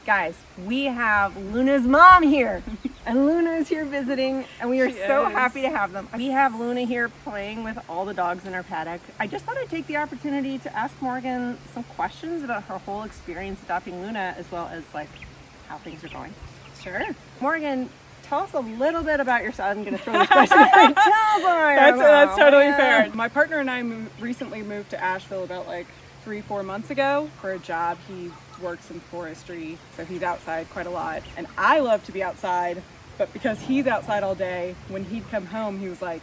Guys, we have Luna's mom here, and Luna is here visiting, and we are so happy to have them. We have Luna here playing with all the dogs in our paddock. I just thought I'd take the opportunity to ask Morgan some questions about her whole experience adopting Luna, as well as like how things are going. Sure. Morgan, tell us a little bit about yourself. I'm going to throw this question right That's totally fair. My partner and I recently moved to Asheville about like 3-4 months ago for a job. He works in forestry, so he's outside quite a lot. And I love to be outside, but because he's outside all day, when he'd come home, he was like,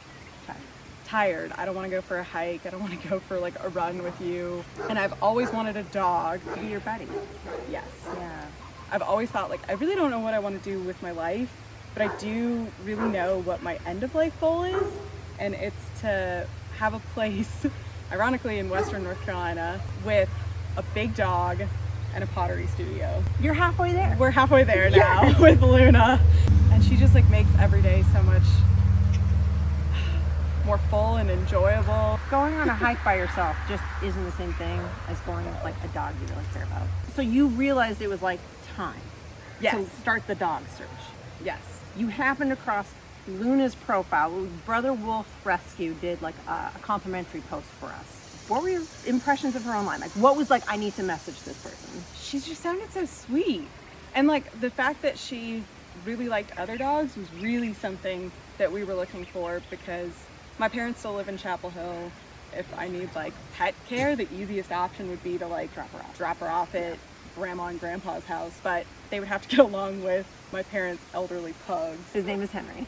tired. I don't want to go for a hike. I don't want to go for like a run with you. And I've always wanted a dog to be your buddy. Yes. Yeah. I've always thought like, I really don't know what I want to do with my life, but I do really know what my end of life goal is. And it's to have a place, ironically in Western North Carolina, with a big dog and a pottery studio. You're halfway there. We're halfway there now with Luna. And she just like makes every day so much more full and enjoyable. Going on a hike by yourself just isn't the same thing as going with like a dog you really care about. So you realized it was like time to start the dog search. Yes. You happened across Luna's profile. Brother Wolf Rescue did like a complimentary post for us. What were your impressions of her online? Like, what was like, I need to message this person? She just sounded so sweet. And like the fact that she really liked other dogs was really something that we were looking for, because my parents still live in Chapel Hill. If I need like pet care, the easiest option would be to like drop her off at grandma and grandpa's house, but they would have to get along with my parents' elderly pugs. His name is Henry.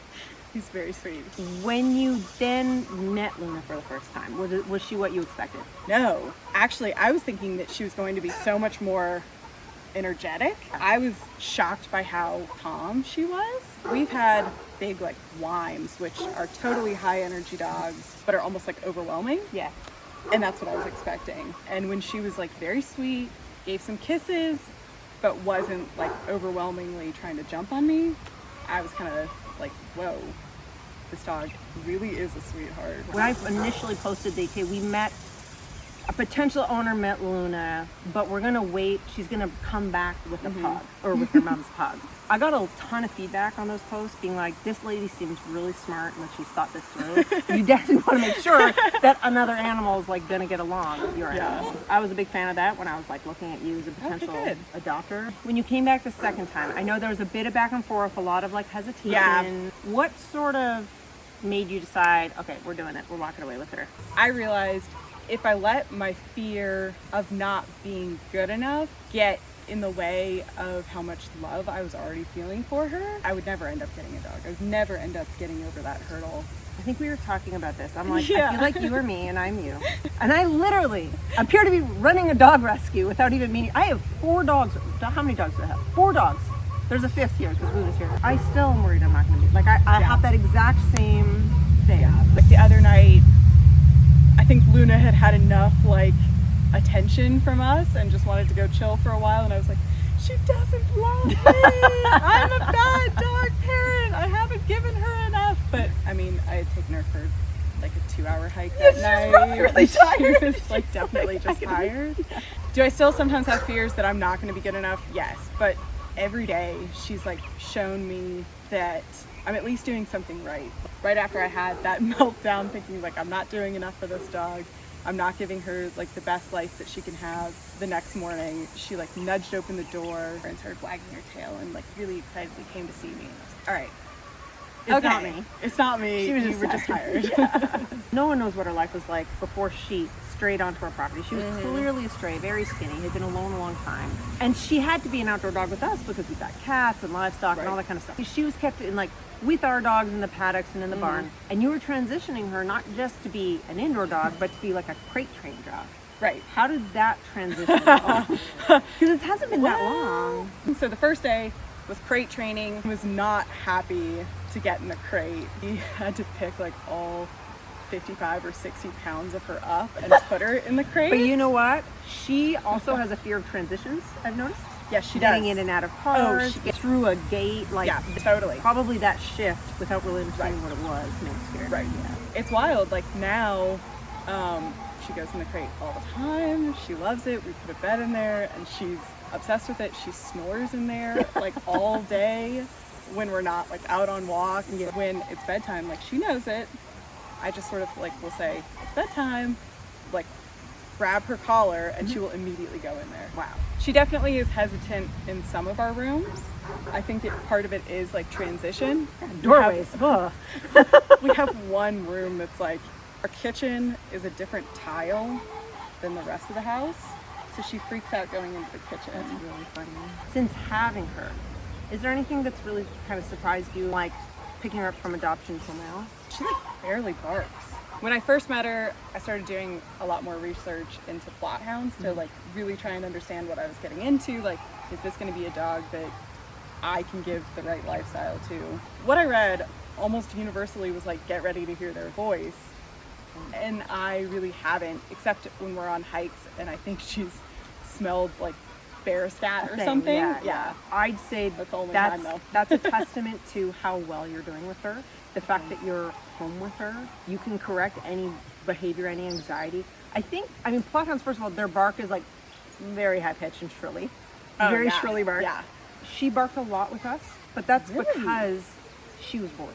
He's very sweet. When you then met Luna for the first time, was she what you expected? No, actually, I was thinking that she was going to be so much more energetic. I was shocked by how calm she was. We've had big like Limes, which are totally high energy dogs, but are almost like overwhelming. Yeah. And that's what I was expecting. And when she was like very sweet, gave some kisses, but wasn't like overwhelmingly trying to jump on me, I was kind of like, whoa, this dog really is a sweetheart. When I initially posted the we met, a potential owner met Luna, but we're gonna wait. She's gonna come back with a pug, or with her mom's pug. I got a ton of feedback on those posts being like, this lady seems really smart and that she's thought this through. You definitely want to make sure that another animal is like gonna get along with your animals. I was a big fan of that when I was like looking at you as a potential adopter. When you came back the second time, I know there was a bit of back and forth, a lot of like hesitation. Yeah. What sort of made you decide, okay, we're doing it, we're walking away with her? I realized if I let my fear of not being good enough get in the way of how much love I was already feeling for her, I would never end up getting a dog. I would never end up getting over that hurdle. I think we were talking about this. I'm like, I feel like you are me and I'm you. And I literally appear to be running a dog rescue without even meaning. I have 4 dogs. How many dogs do I have? 4 dogs. There's a 5th here because Luna's here. I still am worried I'm not going to be. Like, I have that exact same thing. Yeah. Like the other night, I think Luna had enough like attention from us and just wanted to go chill for a while, and I was like, she doesn't love me. I'm a bad dog parent. I haven't given her enough. But I mean, I had taken her for like a 2-hour hike that night. Really tired. She was like definitely just tired. Do I still sometimes have fears that I'm not going to be good enough? Yes, but every day she's like shown me that I'm at least doing something right. Right after I had that meltdown thinking like I'm not doing enough for this dog, I'm not giving her like the best life that she can have, the next morning she like nudged open the door and started wagging her tail and like really excitedly came to see me. And I was like, all right, It's not me. It's not me. She was You were just tired. Yeah. No one knows what her life was like before she strayed onto our property. She was clearly a stray, very skinny, had been alone a long time. And she had to be an outdoor dog with us because we've got cats and livestock and all that kind of stuff. She was kept in like with our dogs in the paddocks and in the barn. And you were transitioning her not just to be an indoor dog, but to be like a crate trained dog. Right. How did that transition go? Because it hasn't been that long. So the first day was crate training. I was not happy to get in the crate. We had to pick like all 55 or 60 pounds of her up and put her in the crate. But you know what? She also has a fear of transitions, I've noticed. Yes, she Getting does. in and out of cars, through a gate, like totally. Probably that shift without really understanding what it was made her scared. Right. Yeah. It's wild. Like now, she goes in the crate all the time. She loves it. We put a bed in there and she's obsessed with it. She snores in there like all day when we're not like out on walks. Yeah. When it's bedtime, like she knows it. I just sort of like will say, it's bedtime, like grab her collar, and she will immediately go in there. Wow. She definitely is hesitant in some of our rooms. I think that part of it is like transition. Doorways. Ugh. We have one room that's like, our kitchen is a different tile than the rest of the house. So she freaks out going into the kitchen. That's really funny. Since having her, is there anything that's really kind of surprised you, like picking her up from adoption till now? She like barely barks. When I first met her, I started doing a lot more research into plott hounds to like really try and understand what I was getting into. Like, is this going to be a dog that I can give the right lifestyle to? What I read almost universally was like, get ready to hear their voice. And I really haven't, except when we're on hikes and I think she's smelled like bear scat or something. Yeah. I'd say That's the only time, though. that's a testament to how well you're doing with her. The fact that you're home with her, you can correct any behavior, any anxiety. I mean, plott hounds, first of all, their bark is like very high pitched and shrilly. Very shrilly bark. Yeah. She barked a lot with us, but that's Really? because she was bored.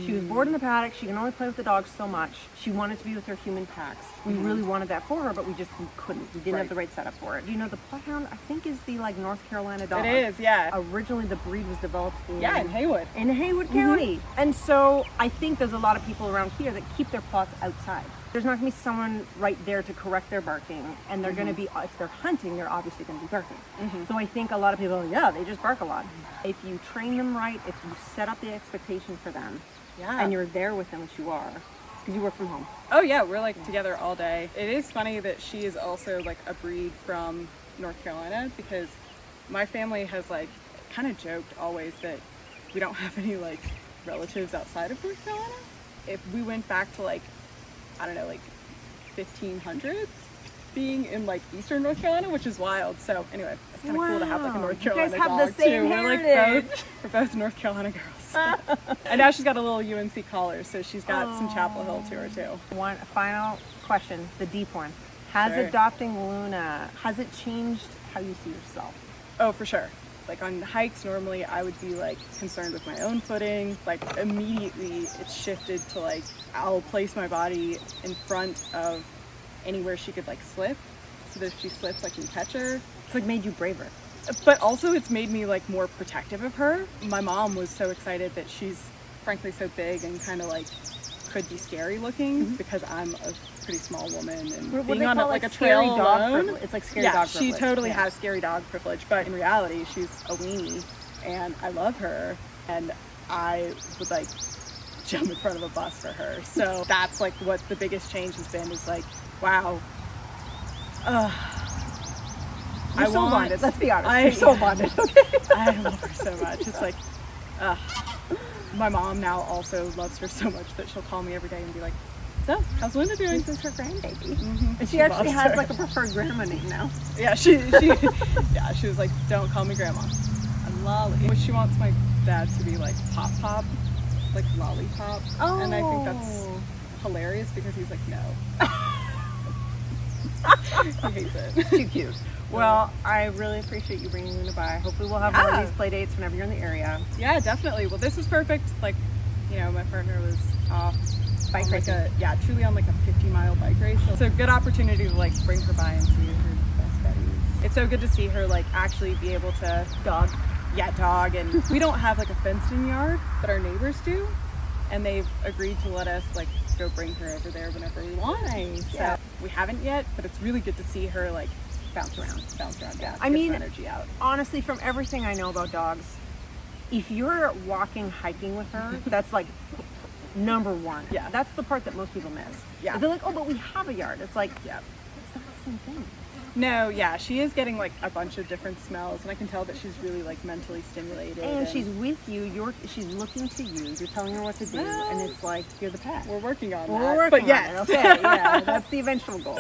She was bored in the paddock. She can only play with the dogs so much. She wanted to be with her human packs. We really wanted that for her, but we couldn't. We didn't have the right setup for it. You know, the plott hound, I think, is the like North Carolina dog. It is, yeah. Originally, the breed was developed in Haywood. in Haywood County. And so I think there's a lot of people around here that keep their plotts outside. There's not going to be someone right there to correct their barking, and they're going to be, if they're hunting, they're obviously going to be barking. So I think a lot of people, they just bark a lot. If you train them right, if you set up the expectation for them, and you're there with them, which you are, because you work from home. Oh yeah, we're like together all day. It is funny that she is also like a breed from North Carolina, because my family has like kind of joked always that we don't have any like relatives outside of North Carolina. If we went back to like, I don't know, like 1500s, being in like Eastern North Carolina, which is wild. So anyway, it's kind of cool to have like a North Carolina You guys have dog the same too. heritage. We're both North Carolina girls. And now she's got a little UNC collar, so she's got some Chapel Hill to her too. One final question, the deep one. Has Sure. adopting Luna, has it changed how you see yourself? Oh, for sure. Like on hikes, normally I would be like concerned with my own footing. Like immediately it's shifted to like, I'll place my body in front of anywhere she could like slip, so that if she slips I can catch her. It's like made you braver. But also it's made me like more protective of her. My mom was so excited that she's frankly so big and kind of like could be scary looking, because I'm a pretty small woman, and What being they on call, like a scary trail dog alone. privilege. It's like scary dog privilege. She totally has scary dog privilege, but in reality she's a weenie and I love her, and I would like jump in front of a bus for her. So that's like what the biggest change has been, is like, wow, You're so bonded. Let's be honest. You're so bonded. I love her so much. It's like, my mom now also loves her so much that she'll call me every day and be like, so, how's Linda doing? This is her grandbaby. And she actually has like a preferred grandma name now. Yeah, she was like, don't call me grandma. I'm Lolly. She wants my dad to be like Pop, like Lollipop. Oh. And I think that's hilarious, because he's like, no. He hates it. Too cute. Well, I really appreciate you bringing Luna by. Hopefully we'll have more of these play dates whenever you're in the area. Yeah, definitely. Well, this was perfect. Like, you know, my partner was off Bike racing. Truly on like a 50-mile bike race. So it's a good opportunity to like bring her by and see her best buddies. It's so good to see her like actually be able to dog. And we don't have like a fenced-in yard, but our neighbors do, and they've agreed to let us like go bring her over there whenever we want. Nice. So we haven't yet, but it's really good to see her like bounce around. Yeah, I mean, get some energy out. Honestly, from everything I know about dogs, if you're walking, hiking with her, that's like number one. Yeah. That's the part that most people miss. Yeah. They're like, oh, but we have a yard. It's like, yeah, it's not the same thing. No, yeah, she is getting like a bunch of different smells, and I can tell that she's really like mentally stimulated. And she's with you. She's looking to you. You're telling her what to do, and it's like you're the pet. We're working on that. We're working on it. Okay, yeah, that's the eventual goal.